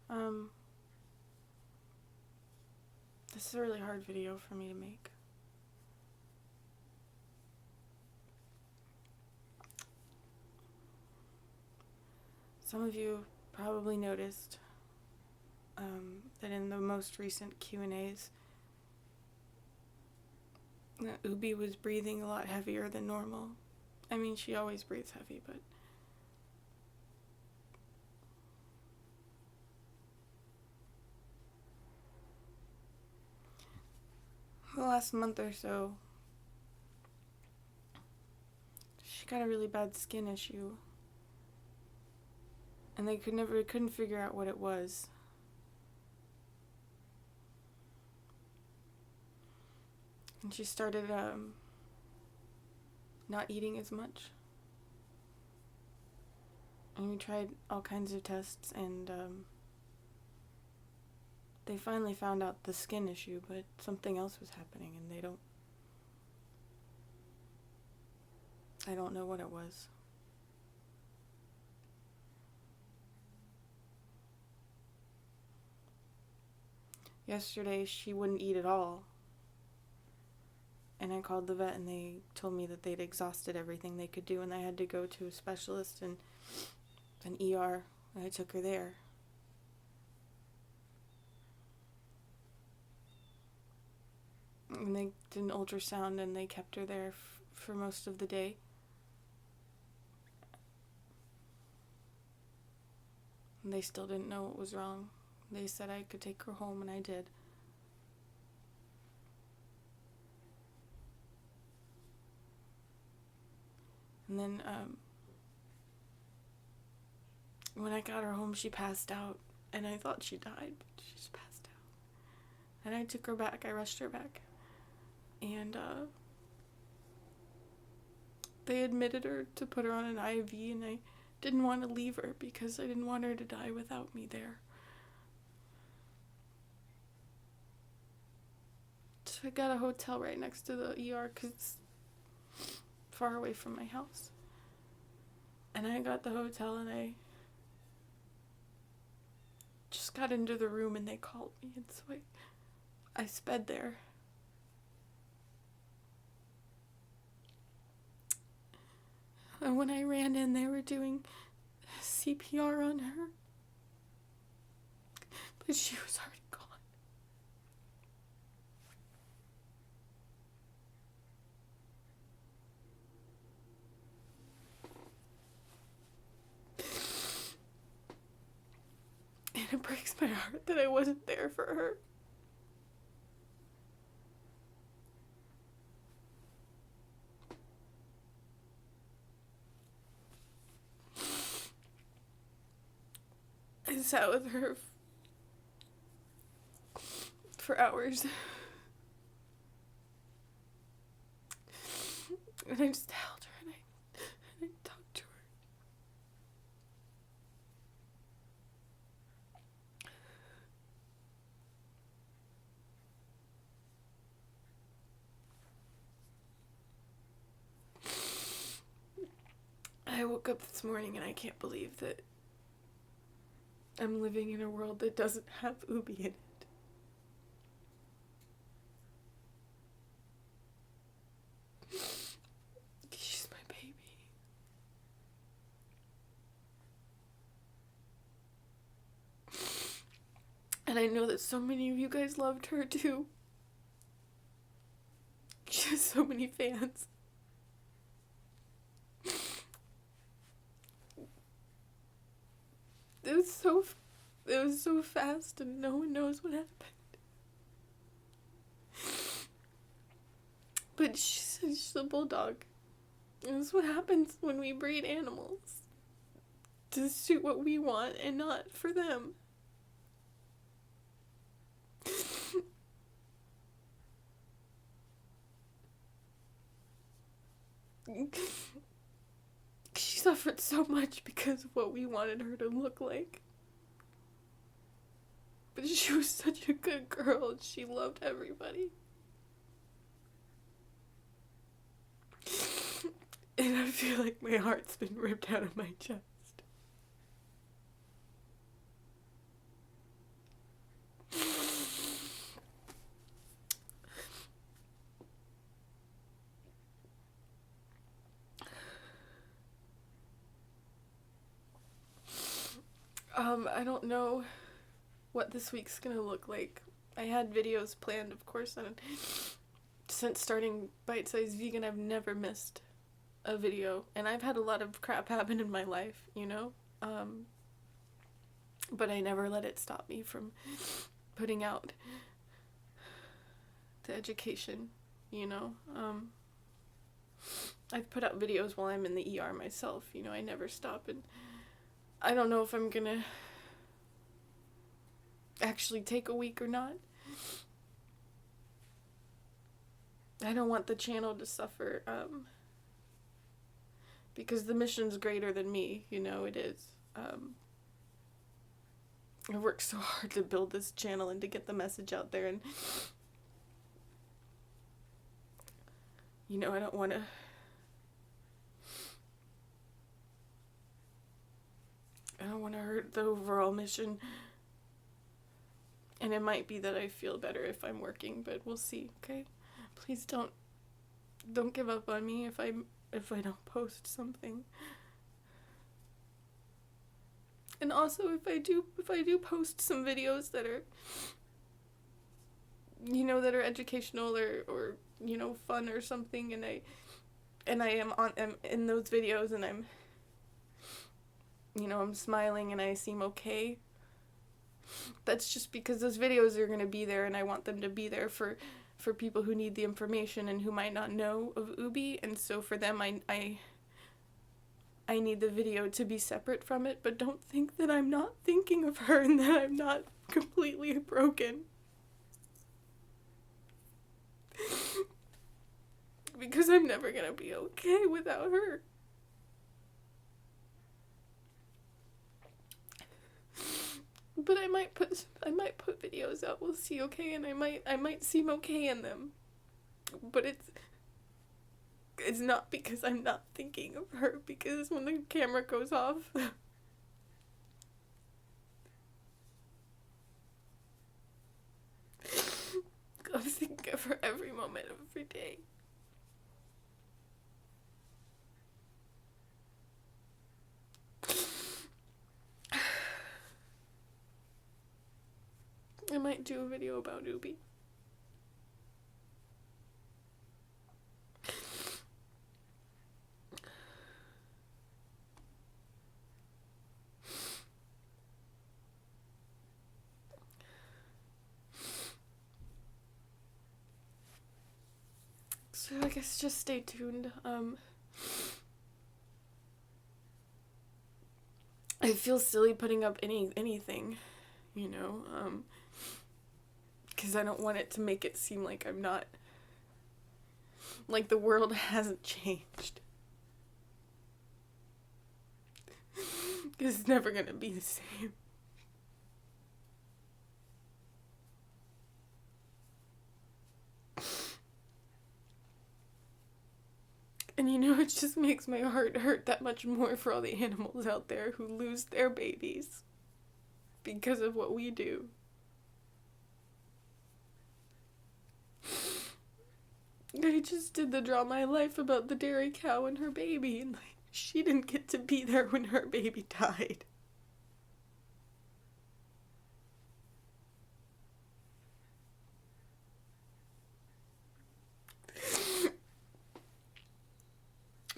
Um, this is a really hard video for me to make. Some of you probably noticed that in the most recent Q&As, Ubi was breathing a lot heavier than normal. I mean, she always breathes heavy, but the last month or so, she got a really bad skin issue, and they couldn't figure out what it was. And she started not eating as much. And we tried all kinds of tests, and they finally found out the skin issue, but something else was happening, and I don't know what it was. Yesterday, she wouldn't eat at all. And I called the vet, and they told me that they'd exhausted everything they could do, and I had to go to a specialist and an ER, and I took her there. And they did an ultrasound, and they kept her there for most of the day. And they still didn't know what was wrong. They said I could take her home, and I did. And then when I got her home, she passed out, and I thought she died, but she just passed out. And I took her back. I rushed her back. And they admitted her to put her on an IV, and I didn't want to leave her because I didn't want her to die without me there. So I got a hotel right next to the ER because it's far away from my house. And I got the hotel, and I just got into the room, and they called me, and so I sped there. And when I ran in, they were doing CPR on her, but she was already gone. And it breaks my heart that I wasn't there for her. I sat with her for hours. And I just held her, and I talked to her. I woke up this morning, and I can't believe that I'm living in a world that doesn't have Ubi in it. She's my baby. And I know that so many of you guys loved her too. She has so many fans. It was so fast, and no one knows what happened. But she's a bulldog. And that's what happens when we breed animals. To suit what we want and not for them. She suffered so much because of what we wanted her to look like. But she was such a good girl, and she loved everybody. And I feel like my heart's been ripped out of my chest. But I don't know what this week's gonna look like. I had videos planned, of course, and since starting Bite Size Vegan, I've never missed a video. And I've had a lot of crap happen in my life, you know? But I never let it stop me from putting out the education, you know? I've put out videos while I'm in the ER myself, you know, I never stop. And I don't know if I'm gonna actually take a week or not. I don't want the channel to suffer, because the mission's greater than me, you know, it is. I worked so hard to build this channel and to get the message out there, and, you know, I don't want to hurt the overall mission. And it might be that I feel better if I'm working, but we'll see, okay? Please don't give up on me if I don't post something. And also, if I do post some videos that are, you know, that are educational or you know, fun or something, and I am in those videos, and I'm, you know, I'm smiling and I seem okay, that's just because those videos are going to be there, and I want them to be there for people who need the information and who might not know of Ubi. And so for them, I need the video to be separate from it, but don't think that I'm not thinking of her and that I'm not completely broken. Because I'm never gonna be okay without her. But I might put videos out, we'll see, okay? And I might seem okay in them. But it's not because I'm not thinking of her, because when the camera goes off, I'm thinking of her every moment of every day. I might do a video about Ubi. So I guess just stay tuned. I feel silly putting up anything, you know, because I don't want it to make it seem like I'm not, like the world hasn't changed. Because it's never gonna be the same. And you know, it just makes my heart hurt that much more for all the animals out there who lose their babies because of what we do. I just did the Draw My Life about the dairy cow and her baby, and like, she didn't get to be there when her baby died.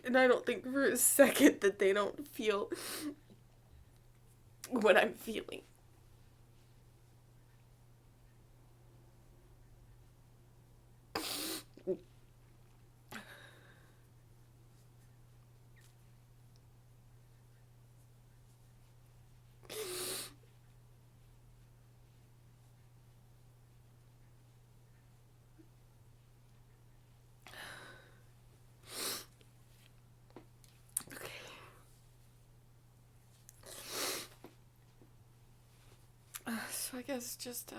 And I don't think for a second that they don't feel what I'm feeling. So I guess just,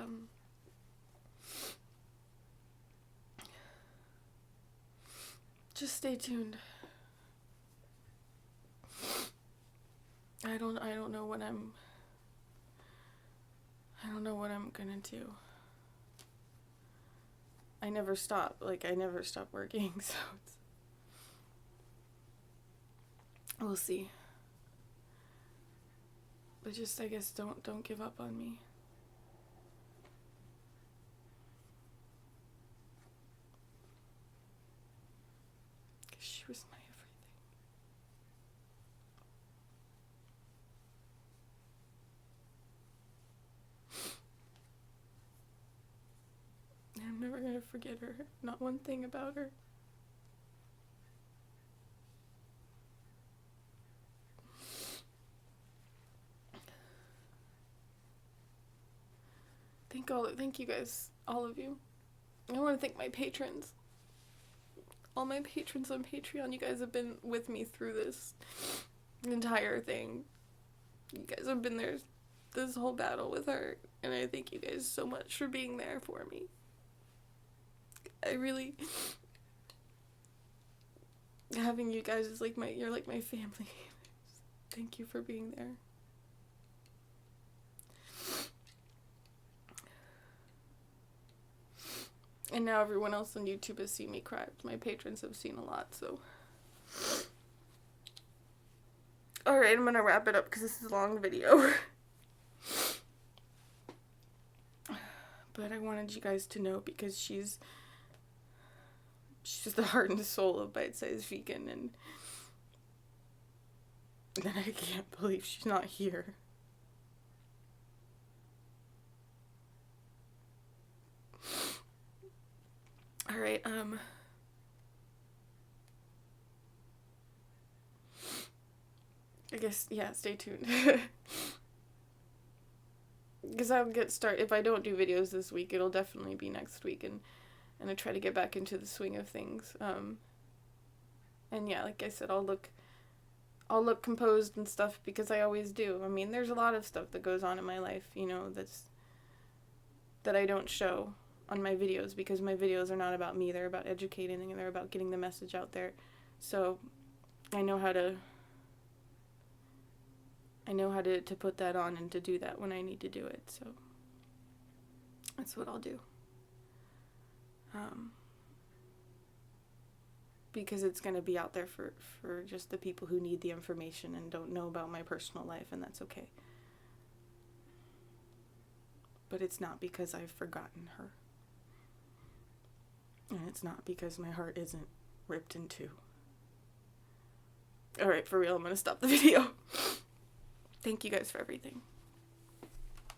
stay tuned. I don't know what I'm gonna do. I never stop working, so we'll see. But just, I guess, don't give up on me. She was my everything. I'm never gonna forget her. Not one thing about her. Thank you guys, all of you. I want to thank my patrons. All my patrons on Patreon, you guys have been with me through this entire thing. You guys have been there this whole battle with her, and I thank you guys so much for being there for me. Having you guys is like you're like my family. Thank you for being there. And now everyone else on YouTube has seen me cry. My patrons have seen a lot, so. Alright, I'm gonna wrap it up because this is a long video. But I wanted you guys to know because she's the heart and soul of Bite Size Vegan, and I can't believe she's not here. Alright, I guess, yeah, stay tuned. Because I'll get started. If I don't do videos this week, it'll definitely be next week, and I try to get back into the swing of things. And yeah, like I said, I'll look composed and stuff because I always do. I mean, there's a lot of stuff that goes on in my life, you know, that I don't show on my videos because my videos are not about me. They're about educating and they're about getting the message out there. So I know how to put that on and to do that when I need to do it. So that's what I'll do. Because it's going to be out there for just the people who need the information and don't know about my personal life, and that's okay. But it's not because I've forgotten her. And it's not because my heart isn't ripped in two. Alright, for real, I'm going to stop the video. Thank you guys for everything.